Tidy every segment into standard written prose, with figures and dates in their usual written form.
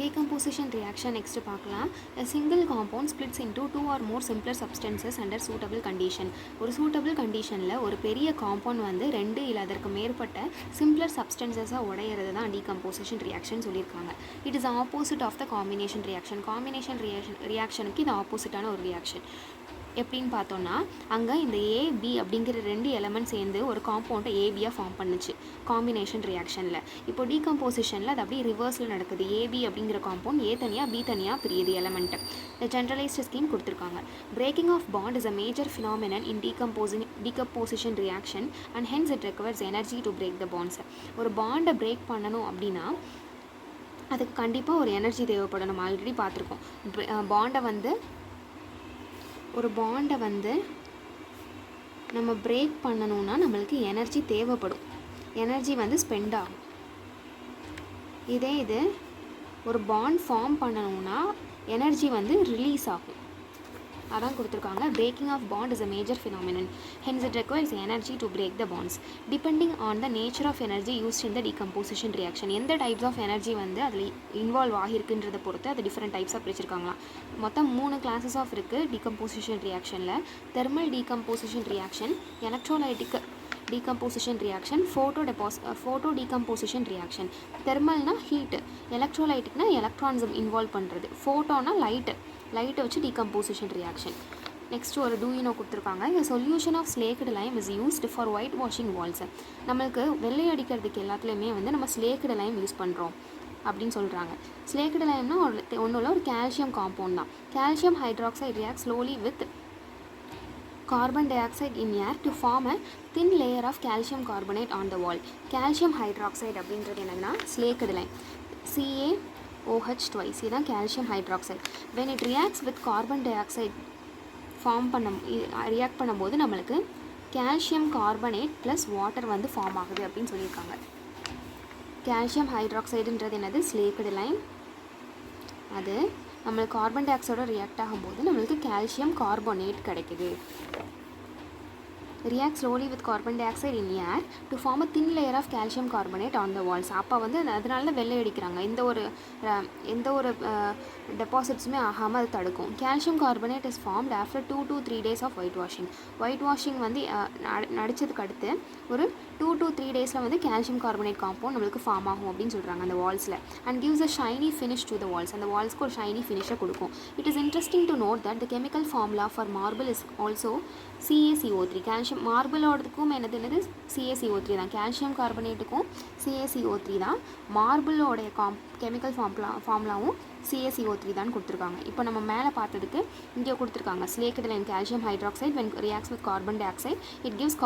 Decomposition reaction next பார்க்கலாம். A single compound splits into two or more simpler substances under suitable condition. ஒரு suitable conditionல ஒரு பெரிய compound வந்து ரெண்டு இல்ல அதற்கு மேற்பட்ட simpler substances-ஆ உடையிறது தான் decomposition reaction சொல்லியிருக்காங்க. It is opposite of the combination reaction. Combination reaction-க்கு இது opposite-ஆன ஒரு reaction. எப்படின்னு பார்த்தோன்னா அங்கே இந்த ஏபி அப்படிங்கிற ரெண்டு எலமெண்ட் சேர்ந்து ஒரு காம்பவுண்டை ஏபியாக ஃபார்ம் பண்ணுச்சு காம்பினேஷன் ரியாக்ஷனில். இப்போ டீகம்போசிஷனில் அது அப்படியே ரிவர்ஸில் நடக்குது. ஏபி அப்படிங்கிற காம்பவுண்ட் ஏ தனியாக பி தனியாக பிரியுது எலமெண்ட்டு. இந்த ஜென்ரலைஸ்டு ஸ்கீம் கொடுத்துருக்காங்க. Breaking of bond is a major phenomenon in decomposition reaction and hence it requires energy to break the bonds. ஒரு பாண்டை பிரேக் பண்ணணும் அப்படின்னா அதுக்கு கண்டிப்பாக ஒரு எனர்ஜி தேவைப்படும். நம்ம ஆல்ரெடி பார்த்துருக்கோம். ஒரு பாண்டை வந்து நம்ம பிரேக் பண்ணணும்னா நம்மளுக்கு எனர்ஜி தேவைப்படும். எனர்ஜி வந்து ஸ்பெண்ட் ஆகும். இது ஒரு பாண்ட் ஃபார்ம் பண்ணணும்னா எனர்ஜி வந்து ரிலீஸ் ஆகும். அதான் கொடுத்துருக்காங்க. Breaking of bond is a major phenomenon. Hence it requires energy to break the bonds. Depending on the nature of energy used in the decomposition reaction. எந்த types of energy வந்து அதில் involve ஆகிருக்குன்றதை பொறுத்து அது different டைப்ஸாக பிரிச்சிருக்காங்களாம். மொத்தம் 3 கிளாஸஸ் of இருக்குது decomposition ரியாக்ஷனில். Thermal decomposition reaction, electrolytic decomposition reaction, photo decomposition reaction. தெர்மல்னா ஹீட்டு, எலக்ட்ரோலைட்டிக்னா எலக்ட்ரான்ஸம் இன்வால்வ் பண்ணுறது, ஃபோட்டோனா லைட்டை வச்சு டீகம்போசிஷன் ரியாக்ஷன். நெக்ஸ்ட் ஒரு டூயினோ கொடுத்துருக்காங்க. இந்த solution of slaked lime is used for white washing walls. நம்மளுக்கு வெள்ளை அடிக்கிறதுக்கு எல்லாத்துலேயுமே வந்து நம்ம ஸ்லேக்டு லைம் யூஸ் பண்ணுறோம் அப்படின்னு சொல்கிறாங்க. ஸ்லேக்டு லைம்னா ஒன்றும் இல்லை, ஒரு கால்சியம் காம்பவுண்ட் தான். Calcium hydroxide react slowly with carbon dioxide in air to form a thin layer of calcium carbonate on the wall. Calcium hydroxide அப்படின்றது என்னன்னா slaked lime. CaOH twice இதுதான் calcium hydroxide. When it reacts with carbon dioxide react பண்ணும்போது நம்மளுக்கு calcium carbonate plus water வந்து form ஆகுது அப்படின்னு சொல்லியிருக்காங்க. calcium hydroxideன்றது என்னது? slaked lime. அது நம்மளுக்கு கார்பன் டை ஆக்சைடோட ரியாக்ட் ஆகும்போது நம்மளுக்கு கால்சியம் கார்போனேட் கிடைக்குது. React slowly with carbon dioxide in air to form a thin layer of calcium carbonate on the walls. அப்போ வந்து அதனால தான் வெள்ளை அடிக்கிறாங்க. எந்த ஒரு டெபாசிட்ஸுமே ஆகாமல் அது தடுக்கும். Calcium carbonate is formed after 2 to 3 days of white washing. White washing வந்து நடிச்சதுக்கு அடுத்து ஒரு 2 to 3 days வந்து கால்சியம் கார்பனேட் காம்பவுண்ட் நம்மளுக்கு ஃபார்ம் ஆகும் அப்படின்னு சொல்கிறாங்க அந்த வால்ஸில். And gives a shiny finish to the walls. அந்த வால்ஸ்க்கு ஒரு ஷைனி ஃபினிஷை கொடுக்கும். It is interesting to note that the chemical formula for marble is also CaCO3. Calcium மார்பிளோடதுக்கும் என்னது CaCO3 தான். கால்சியம் கார்பனேட்டுக்கும் CaCO3 தான். மார்பிளோடைய கெமிக்கல் ஃபார்முலாவும் CaCO3 தான் கொடுத்துருக்காங்க. இப்போ நம்ம மேலே பார்த்ததுக்கு இங்கே கொடுத்துருக்காங்க. Slaked Lime calcium hydroxide when reacts with carbon dioxide it gives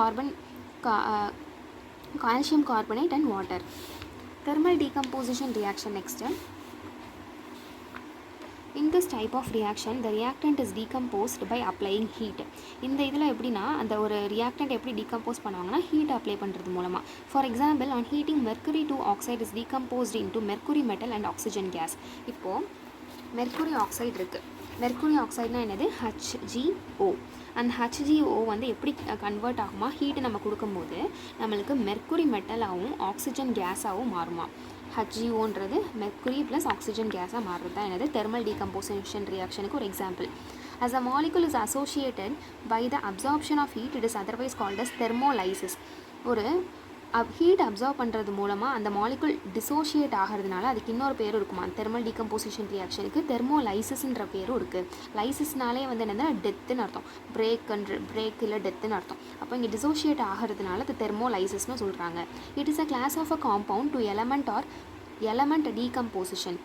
calcium carbonate and water. Thermal decomposition reaction next. In this type of reaction the reactant is decomposed by applying heat. இந்த இதில் எப்படின்னா அந்த ஒரு reactant எப்படி decompose பண்ணுவாங்கன்னா heat apply பண்ணுறது மூலமாக. For example on heating mercury 2 oxide is decomposed into mercury metal and oxygen gas. இப்போது மெர்க்குரி ஆக்சைடு இருக்குது. மெர்க்குரி ஆக்சைடுனா என்னது? HgO. அந்த HgO வந்து எப்படி கன்வெர்ட் ஆகுமா? ஹீட்டு நம்ம கொடுக்கும்போது நம்மளுக்கு மெர்க்குரி மெட்டலாகவும் ஆக்சிஜன் கேஸாகவும் மாறுமா. HgOன்றது மெர்க்குரி ப்ளஸ் ஆக்சிஜன் கேஸாக மாறுறது தான் என்னது? தெர்மல் டீகம்போசிஷன் ரியாக்ஷனுக்கு ஒரு example. As a molecule is associated by the absorption of heat it is otherwise called as thermolysis. ஒரு ஹீட் அப்சர்வ் பண்ணுறது மூலமாக அந்த மாலிகுல் டிசோஷியேட் ஆகிறதுனால அதுக்கு இன்னொரு பேரும் இருக்குமா? தெர்மல் டீகம்போசிஷன் ரியாக்ஷனுக்கு தெர்மோலைசிஸ்ன்ற பேரும் இருக்குது. லைசிஸ்னாலே வந்து என்னென்னா டெத்துன்னு அர்த்தம். பிரேக் இல்லை டெத்துன்னு அர்த்தம். அப்போ இங்கே டிசோஷியேட் ஆகிறதுனால அது தெர்மோலைசிஸ்னு சொல்கிறாங்க. It is a class of a compound to element decomposition.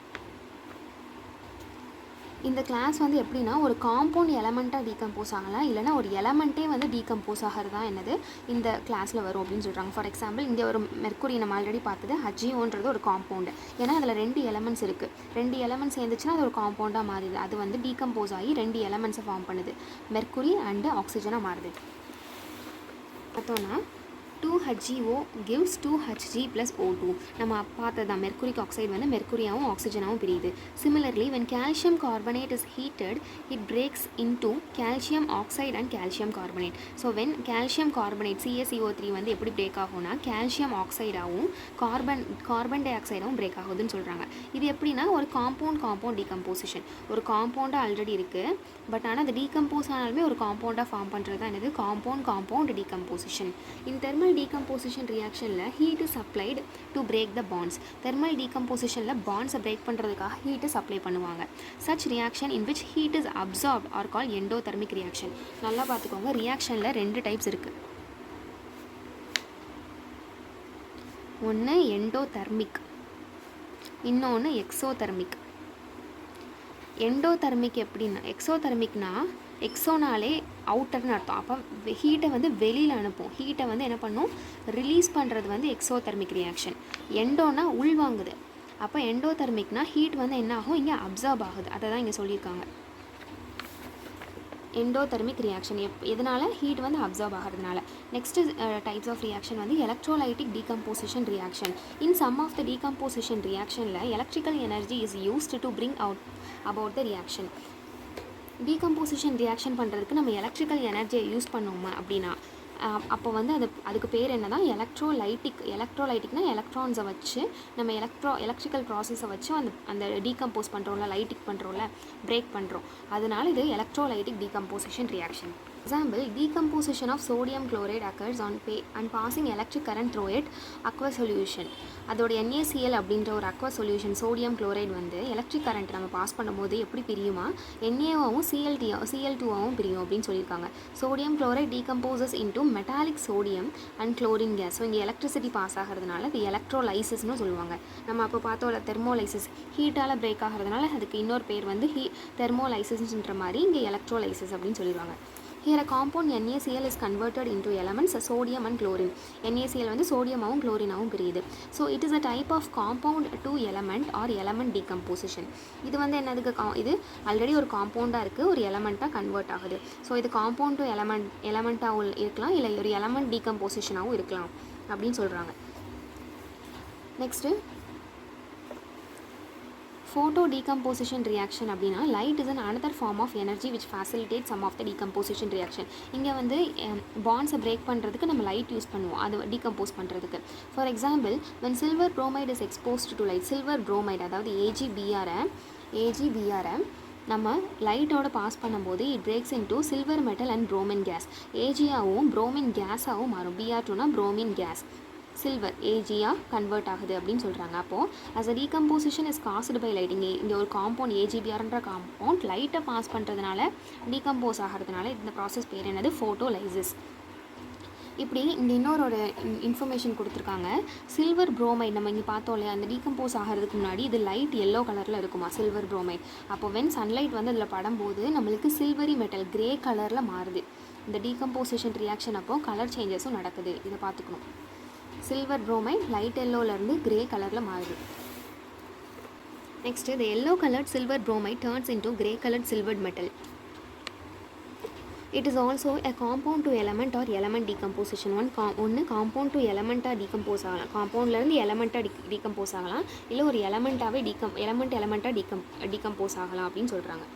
இந்த கிளாஸ் வந்து எப்படின்னா ஒரு காம்பவுண்ட் எலமெண்ட்டாக டீகம்போஸ் ஆகலாம், இல்லைனா ஒரு எலமெண்ட்டே வந்து டீகம்போஸ் ஆகிறது தான் என்னது இந்த கிளாஸில் வரும் அப்படின்னு சொல்கிறாங்க. ஃபார் எக்ஸாம்பிள் இங்கே ஒரு மெர்க்குரி நம்ம ஆல்ரெடி பார்த்தது. HgOன்றது ஒரு காம்பவுண்டு. ஏன்னா அதில் 2 எலமெண்ட்ஸ் இருக்குது. 2 எலமெண்ட்ஸ் சேர்ந்துச்சுன்னா அது ஒரு காம்பவுண்டாக மாறுது. அது வந்து டீகம்போஸ் ஆகி 2 எலமெண்ட்ஸை ஃபார்ம் பண்ணுது. மெர்க்குரி அண்டு ஆக்சிஜனாக மாறுது. பார்த்தோன்னா 2HgO gives 2Hg plus O2. நம்ம பார்த்தது தான் மெர்குரிக் ஆக்சைடு வந்து மெர்குரியாவும் ஆக்சிஜனாகவும் பிரியுது. Similarly, when calcium carbonate is heated, it breaks into calcium oxide and calcium carbonate. So when calcium carbonate CaCO3 வந்து எப்படி பிரேக் ஆகும்னா calcium ஆக்சைடாகவும் கார்பன் டை ஆக்சைடாகவும் பிரேக் ஆகுதுன்னு சொல்கிறாங்க. இது எப்படின்னா ஒரு காம்பவுண்ட் டீகம்போசிஷன். ஒரு காம்பவுண்டாக ஆல்ரெடி இருக்குது, பட் ஆனால் அது டீகம்போஸ் ஆனாலுமே ஒரு காம்பவுண்டாக ஃபார்ம் பண்ணுறது தான் என்னது compound decomposition. In thermal decomposition reactionல heat is supplied to break the bonds. thermal decompositionல bonds break பண்றதுக்காக heat supply பண்ணுவாங்க. such reaction in which heat is absorbed are called endothermic reaction. நல்லா பார்த்துக்கோங்க, ரியாக்ஷனில் 2 டைப்ஸ் இருக்கு. ஒன்று எண்டோதெர்மிக், இன்னொன்று எக்ஸோதெர்மிக். எண்டோதெர்மிக் எப்படின்னா, எக்ஸோதெர்மிக்னா எக்ஸோனாலே அவுட்டர்னு அர்த்தம். அப்போ ஹீட்டை வந்து வெளியில் அனுப்பும். ஹீட்டை வந்து என்ன பண்ணும், ரிலீஸ் பண்ணுறது வந்து எக்ஸோதெர்மிக் ரியாக்ஷன். எண்டோனா உள்வாங்குது. அப்போ எண்டோதெர்மிக்னா ஹீட் வந்து என்ன ஆகும், இங்கே அப்சார்ப் ஆகுது. அதை தான் இங்கே சொல்லியிருக்காங்க. எண்டோதெர்மிக் ரியாக்ஷன் எதனால், ஹீட் வந்து அப்சார்ப் ஆகிறதுனால. நெக்ஸ்ட் டைப்ஸ் ஆஃப் ரியாக்ஷன் வந்து electrolytic decomposition reaction. In some of the decomposition ரியாக்ஷனில் electrical energy is used to bring out about the reaction. Decomposition reaction பண்ணுறதுக்கு நம்ம எலக்ட்ரிக்கல் எனர்ஜியை யூஸ் பண்ணோமா அப்படின்னா அப்போ வந்து அதுக்கு பேர் என்ன தான் எலக்ட்ரோலைட்டிக்னா எலக்ட்ரான்ஸை வச்சு நம்ம எலக்ட்ரிக்கல் ப்ராசஸை வச்சு அந்த டீகம்போஸ் பண்ணுறோம்ல, லைட்டிக் பண்ணுறோம்ல, பிரேக் பண்ணுறோம். அதனால இது electrolytic decomposition reaction. Example, decomposition of sodium chloride occurs on passing electric current through it aqueous solution. அதோட NaCl அப்படின்ற ஒரு aqueous solution sodium chloride வந்து எலக்ட்ரிக் கரண்ட் நம்ம பாஸ் பண்ணும்போது எப்படி பிரியுமா, Naவும் Cl2வும் பிரியும் அப்படின்னு சொல்லியிருக்காங்க. Sodium chloride decomposes into metallic sodium and chlorine gas. So இங்கே எலக்ட்ரிசிட்டி பாஸ் ஆகிறதுனால இது எலக்ட்ரோலைசிஸ்னு சொல்லுவாங்க. நம்ம அப்போ பார்த்தோம்ல தெர்மோலைசிஸ், ஹீட்டால் பிரேக் ஆகிறதுனால அதுக்கு இன்னொரு பேர் வந்து தெர்மோலைசிஸ்ன்ற மாதிரி இங்கே எலக்ட்ரோலைசிஸ் அப்படின்னு சொல்லிடுவாங்க. Here a compound NaCl is converted into elements sodium and chlorine. NaCl வந்து சோடியமாகவும் குளோரினாகவும் பிரியுது. So it is a type of compound to element or element decomposition. இது வந்து என்னதுக்கு, இது ஆல்ரெடி ஒரு காம்பவுண்டாக இருக்குது, ஒரு எலமெண்ட்டாக கன்வெர்ட் ஆகுது. ஸோ இது காம்பவுண்ட் டு எலமெண்ட்டாகவும் இருக்கலாம், இல்லை ஒரு எலமெண்ட் டீகம்போசிஷனாகவும் இருக்கலாம் அப்படின்னு சொல்கிறாங்க. நெக்ஸ்ட்டு photo decomposition reaction அப்படின்னா light is another form of energy which facilitates some of the decomposition reaction. இங்கே வந்து பாண்ட்ஸை பிரேக் பண்ணுறதுக்கு நம்ம லைட் யூஸ் பண்ணுவோம், அது டீகம்போஸ் பண்ணுறதுக்கு. For example, when silver bromide is exposed to light, silver bromide அதாவது AgBr நம்ம லைட்டோட பாஸ் பண்ணும்போது it breaks into silver metal and bromine gas. Agயாகவும் bromine கேஸாகவும் மாறும். Br2னா bromine gas, சில்வர் ஏஜியாக கன்வெர்ட் ஆகுது அப்படின்னு சொல்கிறாங்க. அப்போது as a decomposition is caused by lighting, இங்கே ஒரு காம்பவுண்ட் AgBrன்ற காம்பவுண்ட் லைட்டை பாஸ் பண்ணுறதுனால டீகம்போஸ் ஆகிறதுனால இந்த ப்ராசஸ் பேர் என்னது, ஃபோட்டோலைசிஸ். இப்படி இந்த இன்னொரு இன்ஃபர்மேஷன் கொடுத்துருக்காங்க. சில்வர் புரோமைட் நம்ம இங்கே பார்த்தோம் இல்லையா, அந்த டீகம்போஸ் ஆகிறதுக்கு முன்னாடி இது லைட் எல்லோ கலரில் இருக்குமா சில்வர் புரோமைட். அப்போ வென் சன்லைட் வந்து அதில் படும்போது நம்மளுக்கு சில்வரி மெட்டல் கிரே கலரில் மாறுது. இந்த டீகம்போசிஷன் ரியாக்ஷன் அப்போது கலர் சேஞ்சஸும் நடக்குது, இதை பார்த்துக்கணும். சில்வர் புரோமைட் லைட் எல்லோலேருந்து கிரே கலரில் மாறுது. Next the yellow colored silver bromide turns into grey colored silvered metal. It is also a compound to element or element decomposition. ஒன்று காம்பவுண்ட் டு எலமெண்ட்டாக டீகம்போஸ் ஆகலாம், காம்பவுண்ட்லேருந்து எலமெண்ட்டாக decompose ஆகலாம், இல்லை ஒரு எலமெண்ட்டாகவே எலமெண்ட்டாக டீகம்போஸ் ஆகலாம் அப்படின்னு சொல்கிறாங்க.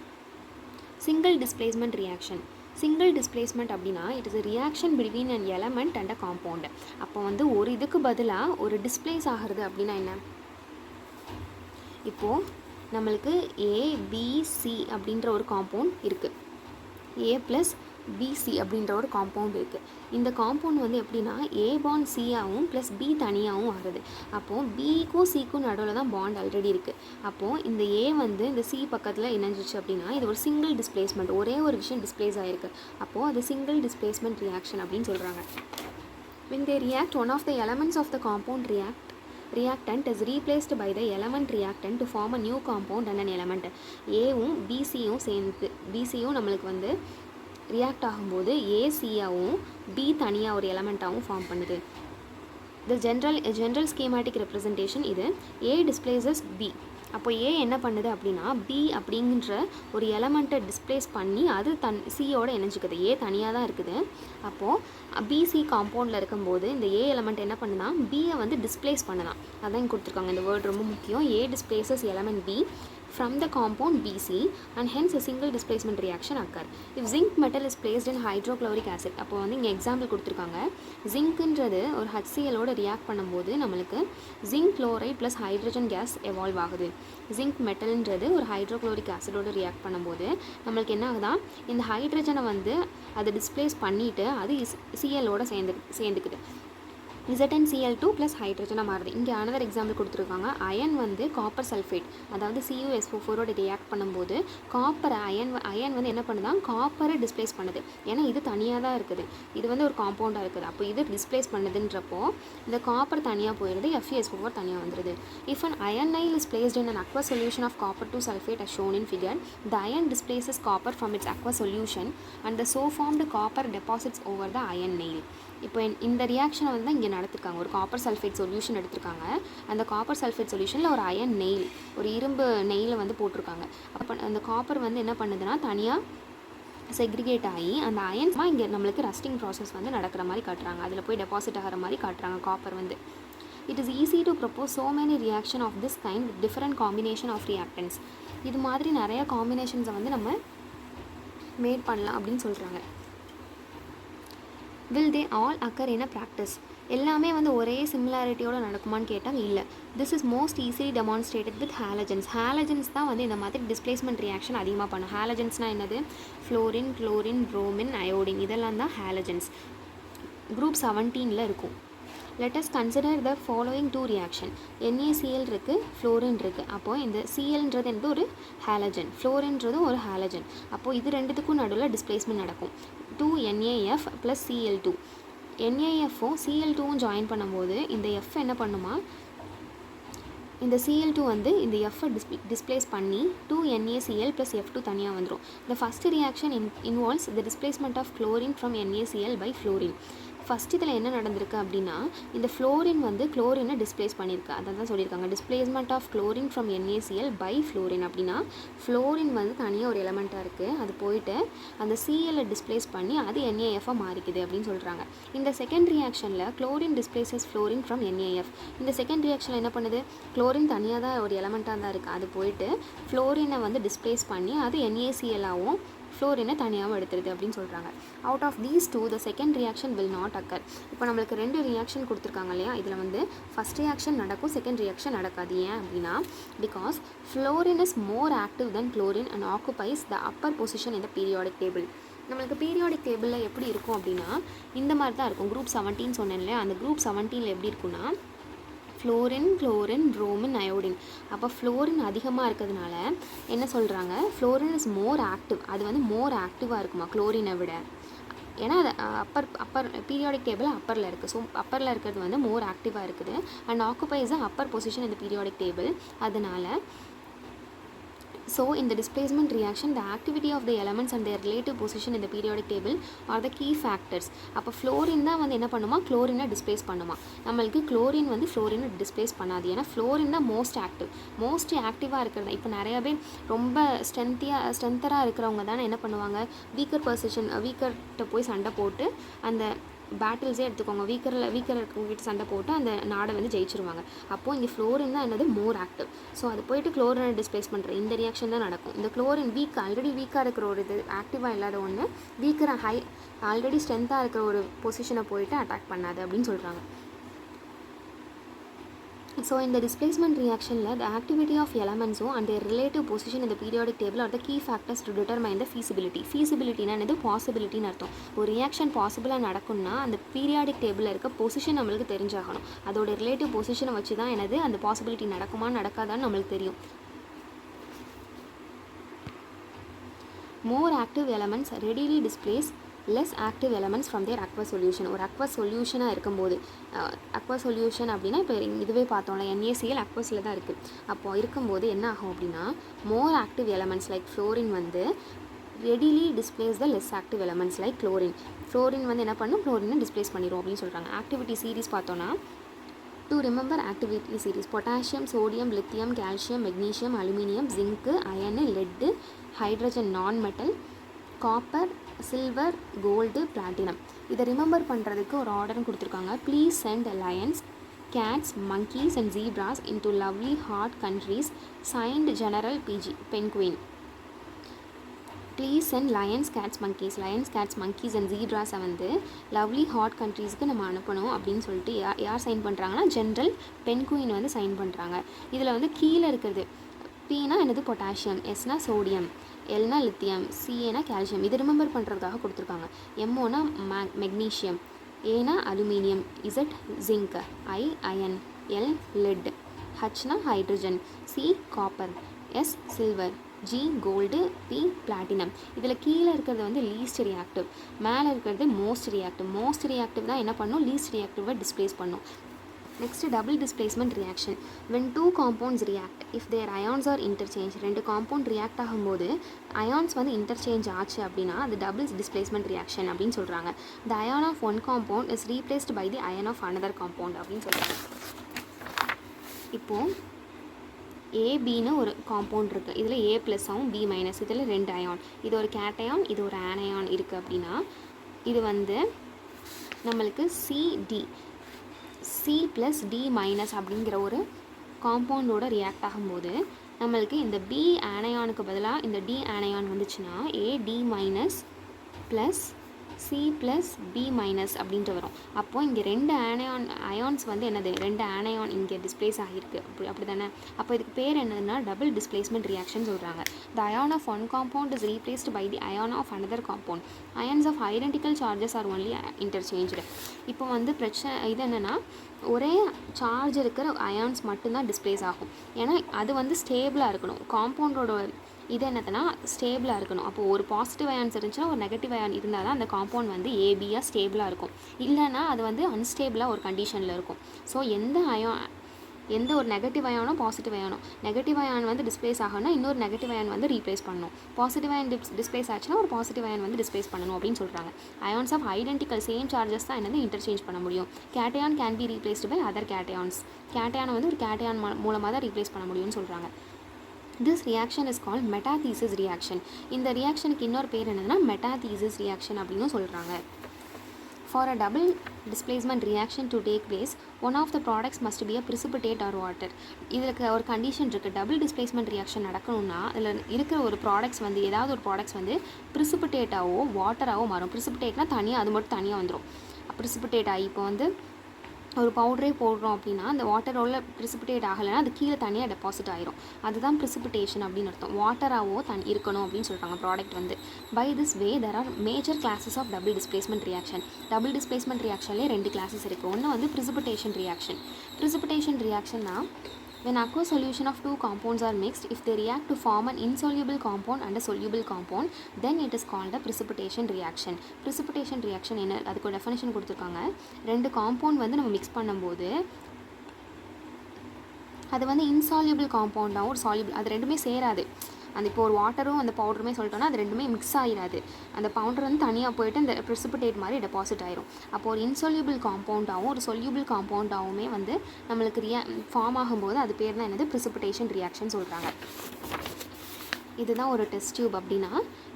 Single displacement reaction. Single displacement அப்படின்னா it is a reaction between an element and a compound. அப்போ வந்து ஒரு இதுக்கு பதிலாக ஒரு டிஸ்பிளேஸ் ஆகிறது அப்படின்னா என்ன, இப்போது நம்மளுக்கு ABC அப்படின்ற ஒரு காம்பவுண்ட் இருக்குது, A + BC அப்படின்ற ஒரு காம்பவுண்ட் இருக்குது. இந்த காம்பவுண்ட் வந்து எப்படின்னா A பாண்ட் Cயாகவும் ப்ளஸ் B தனியாகவும் ஆகுது. அப்போது Bக்கும் Cக்கும் நடுவில் தான் பாண்ட் ஆல்ரெடி இருக்குது. அப்போது இந்த A வந்து இந்த C பக்கத்தில் இணைஞ்சிச்சு அப்படின்னா இது ஒரு சிங்கிள் டிஸ்பிளேஸ்மெண்ட், ஒரே ஒரு விஷயம் டிஸ்பிளேஸ் ஆகிருக்கு. அப்போது அது சிங்கிள் டிஸ்பிளேஸ்மெண்ட் ரியாக்ஷன் அப்படின்னு சொல்கிறாங்க. when they react, one of the elements of the compound reactant is replaced by the element reactant to form a new compound and an element. Aவும் BCயும் சேர்ந்து, BCயும் நம்மளுக்கு வந்து ரியாக்ட் ஆகும்போது ஏசியாவும் பி தனியாக ஒரு எலமெண்ட்டாகவும் ஃபார்ம் பண்ணுது. the general schematic representation இது A displaces B. அப்போ A என்ன பண்ணுது அப்படின்னா B அப்படிங்கிற ஒரு எலமெண்ட்டை டிஸ்பிளேஸ் பண்ணி அது சியோட இணைஞ்சிக்குது. A தனியாக தான் இருக்குது. அப்போது பிசி காம்பவுண்டில் இருக்கும்போது இந்த A எலமெண்ட் என்ன பண்ணுனா பியை வந்து டிஸ்பிளேஸ் பண்ணலாம். அதான் கொடுத்துருக்காங்க. இந்த வேர்ட் ரொம்ப முக்கியம். A displaces element B from the compound BC and hence a single displacement reaction occur. If zinc metal is placed in hydrochloric acid, அப்போ வந்து இங்கே எக்ஸாம்பிள் கொடுத்துருக்காங்க. ஜிங்க்ன்றது ஒரு HClோட ரியாக்ட் பண்ணும்போது நம்மளுக்கு zinc chloride plus hydrogen case evolve ஆகுது. Zinc மெட்டல்ன்றது ஒரு hydrochloric ஆசிடோட react பண்ணும்போது நம்மளுக்கு என்ன ஆகுதா, இந்த ஹைட்ரஜனை வந்து அதை டிஸ்பிளேஸ் பண்ணிவிட்டு அது சிஎலோட சேர்ந்துக்குது. ZnCl2 ப்ளஸ் ஹைட்ரஜனாக மாறுது. இங்கே அனதர் எக்ஸாம்பிள் கொடுத்துருக்காங்க. அயன் வந்து காப்பர் சல்ஃபேட், அதாவது CuSO4ஓட ரியாக்ட் பண்ணும்போது காப்பரை அயன் வந்து என்ன பண்ணுதான், காப்பரை டிஸ்பிளேஸ் பண்ணுது. ஏன்னா இது தனியாக தான் இருக்குது, இது வந்து ஒரு காம்பவுண்டாக இருக்குது. அப்போ இது டிஸ்பிளேஸ் பண்ணுதுன்றப்போ இந்த காப்பர் தனியாக போயிடுது, FeSO4 தனியாக வந்துடுது. If an ionyl is placed in an aqueous solution of copper 2 sulfate as shown in figure, the ion displaces copper from its aqueous solution and the so formed copper deposits over the ion nail. இப்போ இந்த ரியாக்ஷனை வந்து தான் இங்கே நடத்திருக்காங்க. ஒரு copper sulphate solution எடுத்திருக்காங்க. அந்த copper sulphate சொல்யூஷனில் ஒரு அயன் நெயில், ஒரு இரும்பு நெயிலை வந்து போட்டிருக்காங்க. அப்போ அந்த காப்பர் வந்து என்ன பண்ணுதுன்னா தனியாக செக்ரிகேட் ஆகி அந்த அயன்ஸ்மா இங்கே நம்மளுக்கு ரஸ்டிங் ப்ராசஸ் வந்து நடக்கிற மாதிரி காட்டுறாங்க. அதில் போய் டெபாசிட் ஆகிற மாதிரி காட்டுறாங்க காப்பர் வந்து. It is easy to propose so many reaction of this kind with different combination of reactants. இது மாதிரி நிறைய காம்பினேஷன்ஸை வந்து நம்ம மேட் பண்ணலாம் அப்படின்னு சொல்கிறாங்க. will they all occur in a practice? எல்லாமே வந்து ஒரே சிமிலாரிட்டியோட நடக்குமான்னு கேட்டால் இல்லை. This is most easily demonstrated with halogens. Halogens தான் வந்து இந்த மாதிரி டிஸ்பிளேஸ்மெண்ட் ரியாக்ஷன் அதிகமாக பண்ணும். ஹாலஜன்ஸ்னால் என்னது, ஃப்ளோரின், குளோரின், புரோமின், அயோடின், இதெல்லாம் தான் ஹாலஜன்ஸ். குரூப் 17ல் இருக்கும். let us consider the following two reaction. NaCl இருக்குது, ஃப்ளோரின் இருக்குது. அப்போது இந்த Clன்றது வந்து ஒரு ஹாலஜன், ஃப்ளோரின்றது ஒரு ஹாலஜன். அப்போது இது ரெண்டுத்துக்கும் நடுவில் டிஸ்பிளேஸ்மெண்ட் நடக்கும். 2NaF + Cl2. NaFும் Cl2வும் ஜாயின் பண்ணும்போது இந்த F என்ன பண்ணுமா, இந்த Cl2 வந்து இந்த F டிஸ்பிளேஸ் பண்ணி 2NaCl + F2 தனியாக வந்துடும். The first reaction involves the displacement of chlorine from NaCl by fluorine. First இதில் என்ன நடந்திருக்கு அப்படின்னா இந்த ஃப்ளோரின் வந்து குளோரினை டிஸ்பிளேஸ் பண்ணியிருக்கு. அதை தான் சொல்லியிருக்காங்க, displacement of chlorine from NaCl by fluorine. அப்படின்னா ஃப்ளோரின் வந்து தனியாக ஒரு எலமெண்ட்டாக இருக்குது, அது போயிட்டு அந்த Cl டிஸ்பிளேஸ் பண்ணி அது NaF-ஆக மாறிக்குது அப்படின்னு சொல்கிறாங்க. இந்த செகண்ட் ரியாக்ஷனில் chlorine displaces fluorine from NaF. இந்த செகண்ட் ரியாக்ஷனில் என்ன பண்ணுது, குளோரின் தனியாக தான் ஒரு எலமெண்ட்டாக தான் இருக்குது, அது போயிட்டு ஃப்ளோரினை வந்து டிஸ்பிளேஸ் பண்ணி அது NaCl-ஆகவும் ஃப்ளோரினை தனியாகவும் எடுத்துருது அப்படின்னு சொல்கிறாங்க. Out of these two the second reaction will not occur. இப்போ நம்மளுக்கு 2 ரியாக்ஷன் கொடுத்துருக்காங்க இல்லையா, இதில் வந்து ஃபஸ்ட் ரியாக்ஷன் நடக்கும், செகண்ட் ரியாக்ஷன் நடக்காது. ஏன் அப்படின்னா because fluorine is more active than chlorine and occupies the upper position in the periodic table. நம்மளுக்கு பீரியாடிக் டேபிளில் எப்படி இருக்கும் அப்படின்னா இந்த மாதிரி தான் இருக்கும். குரூப் 17 சொன்னேன் இல்லையா, அந்த குரூப் 17ல் எப்படி இருக்குன்னா ஃப்ளோரின், குளோரின், புரோமின், அயோடின். அப்போ ஃப்ளோரின் அதிகமாக இருக்கிறதுனால என்ன சொல்கிறாங்க, ஃப்ளோரின் இஸ் மோர் ஆக்டிவ். அது வந்து மோர் ஆக்டிவாக இருக்குமா குளோரினை விட. ஏன்னா அது அப்பர் பீரியாடிக் டேபிள் அப்பரில் இருக்குது. ஸோ அப்பரில் இருக்கிறது வந்து மோர் ஆக்டிவாக இருக்குது and occupies the upper position இந்த பீரியாடிக் டேபிள். அதனால் so in the displacement reaction the activity of the elements and their relative position in the periodic table are the key factors. அப்போ fluorine தான் வந்து என்ன பண்ணுமா, குளோரினை displays பண்ணுமா. நம்மளுக்கு chlorine வந்து ஃப்ளோரினை டிஸ்பிளேஸ் பண்ணாது. ஏன்னா ஃப்ளோரின் தான் மோஸ்ட் ஆக்டிவாக இருக்கிறது. இப்போ நிறையா பேர் ரொம்ப ஸ்ட்ரென்த்தராக இருக்கிறவங்க தானே என்ன பண்ணுவாங்க, வீக்கர்கிட்ட போய் சண்டை போட்டு அந்த பேட்டில்ஸே எடுத்துக்கோங்க, வீக்கர் இருக்கவங்ககிட்ட சண்டை போட்டு அந்த நாடை வந்து ஜெயிச்சிருவாங்க. அப்போது இங்கே ஃப்ளோரின் தான் என்னது மோர் ஆக்டிவ். ஸோ அது போயிட்டு குளோரினை டிஸ்பிளேஸ் பண்ணுற இந்த ரியாக்ஷன் தான் நடக்கும். இந்த குளோரின் ஆல்ரெடி வீக்காக இருக்கிற ஒரு இது ஆக்டிவாக இல்லாத ஒன்று ஆல்ரெடி ஸ்ட்ரென்த்தாக இருக்கிற ஒரு பொசிஷனை போயிட்டு அட்டாக் பண்ணாது அப்படின்னு சொல்கிறாங்க. So in the displacement reaction, the activity of elements and their relative position in the periodic table are the key factors to determine the feasibility. Feasibility na enadhu possibility nu artham. ஒரு reaction possible நடக்கும்னா அந்த periodic table இருக்க position நமக்கு தெரிஞ்சாகணும். அதோட relative position வச்சு தான் என்னது அந்த possibility நடக்குமா நடக்காதான்னு நமக்கு தெரியும். More active elements readily displace less active elements from their aqueous solution. ஒரு aqueous சொல்யூஷனாக இருக்கும்போது aqueous solution அப்படின்னா இப்போ இதுவே பார்த்தோம்ல NaCl aqueousல தான் இருக்குது. அப்போது இருக்கும்போது என்ன ஆகும் அப்படின்னா more active elements like fluorine வந்து readily displace the less active elements like chlorine. Fluorine வந்து என்ன பண்ணும், chlorine டிஸ்பிளேஸ் பண்ணிடும் அப்படின்னு சொல்கிறாங்க. ஆக்டிவிட்டி சீரீஸ் பார்த்தோன்னா To remember activity series, potassium, sodium, lithium, calcium, magnesium, aluminium, zinc, iron, lead, hydrogen non-metal, copper, silver, gold, platinum. இதை remember பண்ணுறதுக்கு ஒரு ஆர்டர்னு கொடுத்துருக்காங்க. Please send lions, cats, monkeys and zebras into lovely hot countries. Signed General PG Penguin. Please send lions, cats, monkeys and zebras வந்து lovely hot கண்ட்ரீஸ்க்கு நம்ம அனுப்பணும் அப்படின்னு சொல்லிட்டு யார் சைன் பண்ணுறாங்கன்னா ஜென்ரல் பென்குயின் வந்து சைன் பண்ணுறாங்க. இதில் வந்து கீழே இருக்கிறது பீனா என்னது பொட்டாசியம், எஸ்னா சோடியம், எல்னா லித்தியம், சிஏனா கால்சியம். இது ரிமெம்பர் பண்ணுறதுக்காக கொடுத்துருக்காங்க. எம்ஓனா மெக்னீஷியம், ஏனா aluminium, Z zinc, I iron, L lead, ஹச்னா hydrogen, C copper, S silver, G gold, P platinum. இதில் கீழே இருக்கிறது வந்து லீஸ்ட் ரியாக்டிவ், மேலே இருக்கிறது மோஸ்ட் ரியாக்டிவ். மோஸ்ட் ரியாக்டிவ் தான் என்ன பண்ணும், லீஸ்ட் ரியாக்டிவை டிஸ்பிளேஸ் பண்ணும். Next double displacement reaction. when two compounds react if their ions are interchanged, ரெண்டு காம்பவுண்ட் ரியாக்ட் ஆகும்போது அயான்ஸ் வந்து இன்டர்சேஞ்ச் ஆச்சு அப்படின்னா அது டபுள் டிஸ்பிளேஸ்மெண்ட் ரியாக்ஷன் அப்படின்னு சொல்கிறாங்க. the ion of one compound is replaced by the ion of another compound அப்படின்னு சொல்கிறாங்க. இப்போது ஏபின்னு ஒரு காம்பவுண்ட் இருக்குது. இதில் ஏ ப்ளஸ்ஸாகவும் பி மைனஸ், இதில் ரெண்டு அயான், இது ஒரு கேட்டயான் இது ஒரு ஆனயான் இருக்குது அப்படின்னா இது வந்து நம்மளுக்கு CD C plus D minus அப்படிங்கிற ஒரு காம்பவுண்டோட ரியாக்ட் ஆகும்போது நம்மளுக்கு இந்த பி ஆனயானுக்கு பதிலாக இந்த டி ஆனயான் வந்துச்சுன்னா AD minus plus C plus B minus அப்படின்ட்டு வரும். அப்போது இங்கே ரெண்டு அயான்ஸ் வந்து என்னது, ரெண்டு ஆனயான் இங்கே டிஸ்பிளேஸ் ஆகியிருக்கு அப்படி தானே. அப்போ இதுக்கு பேர் என்னதுன்னா டபுள் டிஸ்பிளேஸ்மெண்ட் ரியாக்ஷன் சொல்கிறாங்க. The ion of one compound is replaced by the ion of another compound. Ions of identical charges are only interchange. இப்போ வந்து பிரச்சனை இது என்னென்னா ஒரே சார்ஜ் இருக்கிற அயான்ஸ் மட்டும்தான் டிஸ்பிளேஸ் ஆகும். ஏன்னா அது வந்து ஸ்டேபிளாக இருக்கணும். காம்பவுண்டோட இது என்னதுன்னா ஸ்டேபிளாக இருக்கணும். அப்போது ஒரு பாசிட்டிவ் அயான்ஸ் இருந்துச்சுன்னா ஒரு நெகட்டிவ் அயான் இருந்தால் தான் அந்த காம்பவுண்ட் வந்து ஏபியாக ஸ்டேபிளாக இருக்கும். இல்லைனா அது வந்து அன்ஸ்டேபிளாக ஒரு கண்டிஷனில் இருக்கும். ஸோ எந்த ஒரு நெகட்டிவ் அயானோ பாசிட்டிவ் அயானோ, நெகட்டிவ் அயான் வந்து டிஸ்பிளேஸ் ஆகணும்னா இன்னொரு நெகட்டிவ் அயான் வந்து ரீப்ளேஸ் பண்ணணும். பாசிட்டிவ் அயான் டிஸ்பிளேஸ் ஆச்சுன்னா ஒரு பாசிட்டிவ் அயான் வந்து டிஸ்பிளேஸ் பண்ணணும் அப்படின்னு சொல்கிறாங்க. Ions of identical same charges தான் என்னது இன்டர்சேஞ்ச் பண்ண முடியும். Cation can be replaced by other cations. கேட்டயானை வந்து ஒரு கேட்டயான் மூலமாக தான் ரீப்ளேஸ் பண்ண முடியும்னு சொல்கிறாங்க. This reaction is called metathesis reaction. இந்த ரியாக்ஷனுக்கு இன்னொரு பேர் என்னதுன்னா metathesis reaction அப்படின்னு சொல்கிறாங்க. For a double displacement reaction to take place, one of the products must be a precipitate or water. இதுக்கு ஒரு கண்டிஷன் இருக்குது. டபுள் டிஸ்பிளேஸ்மெண்ட் ரியாக்ஷன் நடக்கணும்னா இதில் இருக்கிற ஒரு ப்ராடக்ட்ஸ் வந்து ஏதாவது ஒரு ப்ராடக்ட்ஸ் வந்து ப்ரிசிபிடேட்டாவோ வாட்டராகவோ மாறும். ப்ரிசிபிடேட்னா தனியாக அது மட்டும் தனியாக வந்துடும். ப்ரிசிபிடேட் ஆகி இப்போ வந்து ஒரு பவுடரே போடுறோம் அப்படின்னா அந்த வாட்டரோட ப்ரிசிபிடேட் ஆகலைன்னா அது கீழே தனியாக டெபாசிட் ஆகிரும். அதுதான் ப்ரிசிபிடேஷன் அப்படின்னு அர்த்தம். வாட்டராகவோ இருக்கணும் அப்படின்னு சொல்கிறாங்க ப்ராடக்ட் வந்து. By this way there are major classes of double displacement reaction. Double displacement ரியாக்ஷன்லேயே ரெண்டு கிளாஸஸ் இருக்குது. ஒன்று வந்து ப்ரிசிபிடேஷன் ரியாக்ஷன். ப்ரிசிபிடேஷன் ரியாக்ஷன்னா when aqueous solution of two compounds are mixed, if they react to form an insoluble compound and a soluble compound, then it is called a precipitation reaction. precipitation reaction என்ன, அதுக்கு ஒரு definition கொடுத்துருக்காங்க. ரெண்டு compound வந்து நம்ம mix பண்ணும்போது அது வந்து இன்சால்யூபிள் காம்பவுண்டாகவும் ஒரு சால்யூபிள், அது ரெண்டுமே சேராது. அந்த இப்போ ஒரு வாட்டரும் அந்த பவுடருமே சொல்லிட்டோன்னா அது ரெண்டுமே மிக்ஸ் ஆகிடாது. அந்த பவுடர் வந்து தனியாக போயிட்டு அந்த ப்ரிசிபிடேட் மாதிரி டெபாசிட் ஆயிரும். அப்போது ஒரு இன்சொல்யூபிள் காம்பவுண்டாகவும் ஒரு சொல்யூபிள் காம்பவுண்டாகவுமே வந்து நம்மளுக்கு ஃபார்ம் ஆகும்போது அது பேர் தான் என்னது ப்ரிசிபிடேஷன் ரியாக்ஷன் சொல்கிறாங்க. இதுதான் ஒரு டெஸ்ட் டியூப் அப்படின்னா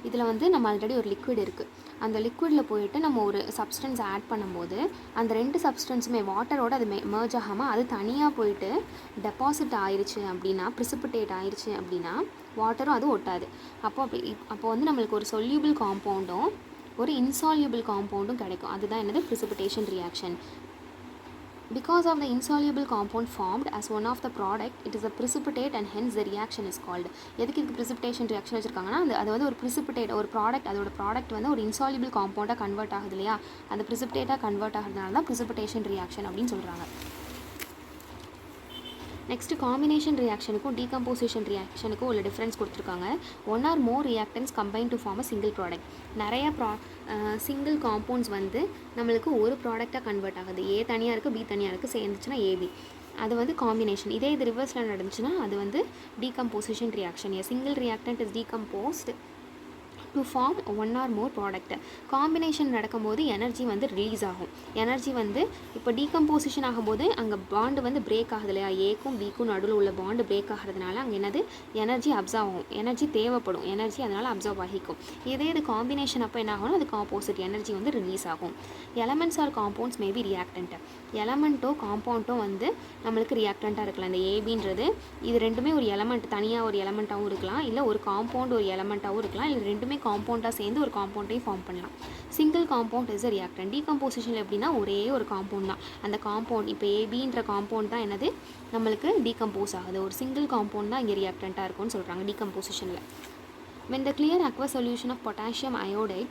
இதில் வந்து நம்ம ஆல்ரெடி ஒரு லிக்விட் இருக்குது. அந்த லிக்விடில் போயிட்டு நம்ம ஒரு சப்ஸ்டன்ஸ் ஆட் பண்ணும்போது அந்த ரெண்டு சப்ஸ்டன்ஸுமே வாட்டரோட அது மெர்ஜ் ஆகாமல் அது தனியாக போயிட்டு டெபாசிட் ஆயிடுச்சு அப்படின்னா, ப்ரிசிபிடேட் ஆயிடுச்சு அப்படின்னா வாட்டரும் அது ஒட்டாது. அப்போ வந்து நம்மளுக்கு ஒரு சொல்யூபிள் காம்பவுண்டும் ஒரு இன்சால்யூபிள் காம்பவுண்டும் கிடைக்கும். அதுதான் என்னது precipitation reaction. Because of the insoluble compound formed as one of the product, it is a precipitate and hence the reaction is called. எதுக்கு இதுக்கு precipitation reaction வச்சுருக்காங்கன்னா அது வந்து ஒரு precipitate, ஒரு ப்ராடக்ட், அதோட ப்ராடக்ட் வந்து ஒரு insoluble compound-ஆக கன்வெர்ட் ஆகுது இல்லையா, அந்த precipitate-ஆக கன்வெர்ட் ஆகிறதுனால தான் precipitation reaction அப்படின்னு சொல்கிறாங்க. நெக்ஸ்ட்டு காம்பினேஷன் ரியாக்ஷனுக்கும் டீகம்போசிஷன் ரியாக்ஷனுக்கும் உள்ள டிஃப்ரென்ஸ் கொடுத்துருக்காங்க. One or more reactants combine to form a single product. நிறைய சிங்கிள் காம்பவுண்ட்ஸ் வந்து நம்மளுக்கு ஒரு ப்ராடக்டாக கன்வெர்ட் ஆகுது. ஏ தனியாக இருக்குது, பி தனியாக இருக்குது, சேர்ந்துச்சுன்னா ஏபி. அது வந்து காம்பினேஷன். இதே இது ரிவர்ஸில் நடந்துச்சுன்னா அது வந்து decomposition reaction. A single reactant is decomposed to form one or more product. Combination நடக்கும்போது எனர்ஜி வந்து ரிலீஸ் ஆகும். எனர்ஜி வந்து இப்போ டீகம்போசிஷன் ஆகும்போது அங்கே பாண்டு வந்து பிரேக் ஆகுது இல்லையா, ஏக்கும் பிக்கும் நடுவில் உள்ள பாண்டு பிரேக் ஆகிறதுனால அங்கே என்னது எனர்ஜி அப்சர்வ் ஆகும், எனர்ஜி தேவைப்படும், எனர்ஜி அதனால் அப்சர்வ் ஆகிக்கும். இது காம்பினேஷன் அப்போ என்ன ஆகும்னா அதுக்கு ஆப்போசிட் எனர்ஜி வந்து ரிலீஸ் ஆகும். Elements or compounds maybe reactant. எலமெண்ட்டோ காம்பவுண்டோ வந்து நம்மளுக்கு ரியாக்டண்ட்டாக இருக்கலாம். இந்த ஏபின்றது இது ரெண்டுமே ஒரு எலமெண்ட், தனியாக ஒரு எலமெண்ட்டாகவும் இருக்கலாம், இல்லை ஒரு காம்பவுண்ட் ஒரு எலமெண்ட்டாகவும் இருக்கலாம், இல்லை ரெண்டுமே காம்பவுண்டாக சேர்ந்து ஒரு காம்பவுண்டையும் ஃபார்ம் பண்ணலாம். Single compound is reactant. Decomposition எப்படின்னா ஒரே ஒரு காம்பவுண்ட் தான், அந்த காம்பவுண்ட் இப்போ ஏபின்ற காம்பவுண்ட் தான் என்னது நம்மளுக்கு டீகம்போஸ் ஆகுது. ஒரு சிங்கிள் காம்பவுண்ட் தான் இங்கே ரியாக்டண்ட்டாக இருக்கும்னு சொல்கிறாங்க டீகம்போசிஷனில். when the clear aqueous solution of potassium iodide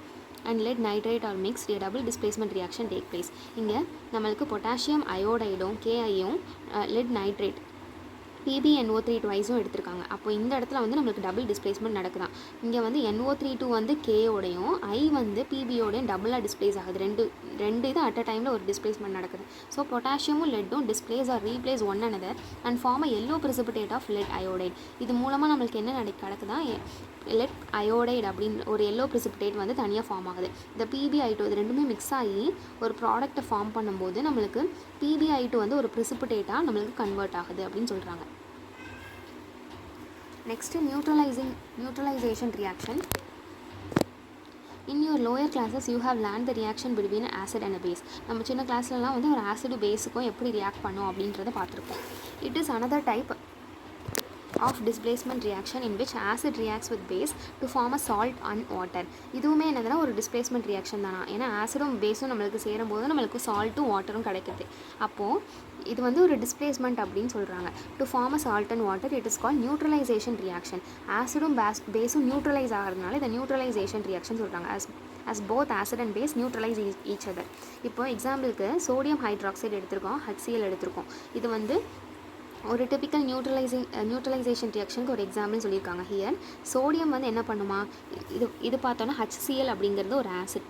and lead nitrate are mixed, a double displacement reaction take place. இங்கே நம்மளுக்கு பொட்டாசியம் அயோடைடும் கேஐயும் லெட் நைட்ரேட் PbNO3 ட்வைஸும் எடுத்திருக்காங்க. அப்போ இந்த இடத்துல வந்து நம்மளுக்கு டபுள் டிஸ்பிளேஸ்மெண்ட் நடக்குதான். இங்கே வந்து NO3 வந்து கேயோடையும் ஐ வந்து பிபியோடையும் டபுளாக டிஸ்பிளேஸ் ஆகுது. ரெண்டு இது அட் அ டைமில் ஒரு டிஸ்பிளேஸ்மெண்ட் நடக்குது. ஸோ பொட்டாசியமும் லெட்டும் displace or replace one another and form a yellow precipitate of lead iodide. இது மூலமாக நம்மளுக்கு என்ன நடக்குதா, லெட் அயோடைட் அப்படின்னு ஒரு எல்லோ precipitate வந்து தனியாக ஃபார்ம் ஆகுது. இந்த PbI2 இது ரெண்டுமே மிக்ஸ் ஆகி ஒரு ப்ராடக்ட்டை ஃபார்ம் பண்ணும்போது நம்மளுக்கு PbI2 வந்து ஒரு precipitate-ஆக நம்மளுக்கு கன்வெர்ட் ஆகுது அப்படின்னு சொல்கிறாங்க. Next neutralisation reaction. In your lower classes you have learned the reaction between acid and a base. நம்ம சின்ன கிளாஸ்லலாம் வந்து ஒரு ஆசிடு பேஸுக்கும் எப்படி ரியாக்ட் பண்ணும் அப்படின்றத பார்த்துருப்போம். It is another type of displacement reaction in which acid reacts with base to form a salt and water. இதுவுமே என்னதுன்னா ஒரு டிஸ்பிளேஸ்மெண்ட் ரியாக்ஷன் தானா, ஏன்னா ஆசிடும் பேஸும் நம்மளுக்கு சேரும்போது நம்மளுக்கு சால்ட்டும் வாட்டரும் கிடைக்குது. அப்போது இது வந்து ஒரு டிஸ்பிளேஸ்மெண்ட் அப்படின்னு சொல்கிறாங்க. To form a salt and water it is call neutralisation reaction. ஆசிடும் பேஸும் நியூட்ரலைஸ் ஆகிறதுனால இதை நியூட்ரலைசேஷன் ரியாக்ஷன் சொல்கிறாங்க. as both acid and base neutralize each other. இப்போ எக்ஸாம்பிளுக்கு சோடியம் ஹைட்ராக்சைடு எடுத்திருக்கோம், HCl எடுத்திருக்கோம். இது வந்து ஒரு டிப்பிக்கல் நியூட்ரலைசேஷன் ரியாக்ஷனுக்கு ஒரு எக்ஸாம்பிள் சொல்லியிருக்காங்க. ஹியர் சோடியம் வந்து என்ன பண்ணுமா, இது பார்த்தோன்னா HCl அப்படிங்கிறது ஒரு ஆசிட்,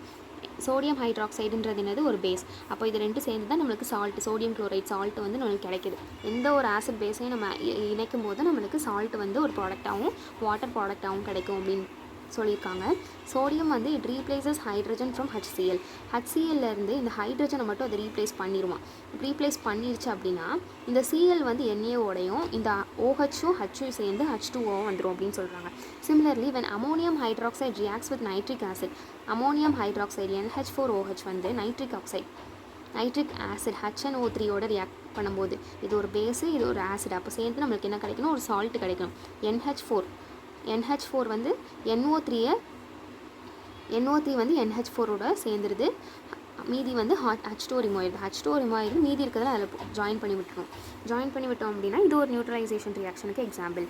சோடியம் ஹைட்ராக்சைடுன்றது என்னது ஒரு பேஸ். அப்போ இது ரெண்டும் சேர்ந்து தான் நம்மளுக்கு சால்ட், சோடியம் குளோரைட் சால்ட் வந்து நம்மளுக்கு கிடைக்குது. எந்த ஒரு ஆசிட் பேஸையும் நம்ம இணைக்கும் போது நம்மளுக்கு சால்ட் வந்து ஒரு ப்ராடக்டாகவும் வாட்டர் ப்ராடக்டாகவும் கிடைக்கும் அப்படின்னு சொல்லியிருக்காங்க. சோடியம் வந்து it replaces hydrogen from HCl. HClலேருந்து இந்த ஹைட்ரஜனை மட்டும் அதை ரீப்ளேஸ் பண்ணிடுமா. ரீப்ளேஸ் பண்ணிடுச்சு அப்படின்னா இந்த Cl வந்து NaOடையும் இந்த OHும் H சேர்ந்து H2O வந்துடும் அப்படின்னு சொல்கிறாங்க. Similarly when ammonium hydroxide reacts with nitric acid, ammonium hydroxide NH4OH வந்து நைட்ரிக் ஆசிட் HNO3 ரியாக்ட் பண்ணும்போது இது ஒரு பேஸு, இது ஒரு ஆசிட், அப்போ சேர்ந்து நம்மளுக்கு என்ன கிடைக்கணும், ஒரு சால்ட் கிடைக்கணும். NH4 வந்து NO3 வந்து NH4 சேர்ந்துருது. மீதி வந்து H2 ரிமூவ் ஆகிடுது. மீதி இருக்கிறதுல அதில் ஜாயின் பண்ணி விட்டோம் அப்படின்னா இது ஒரு நியூட்ரலைசேஷன் ரியாக்ஷனுக்கு எக்ஸாம்பிள்.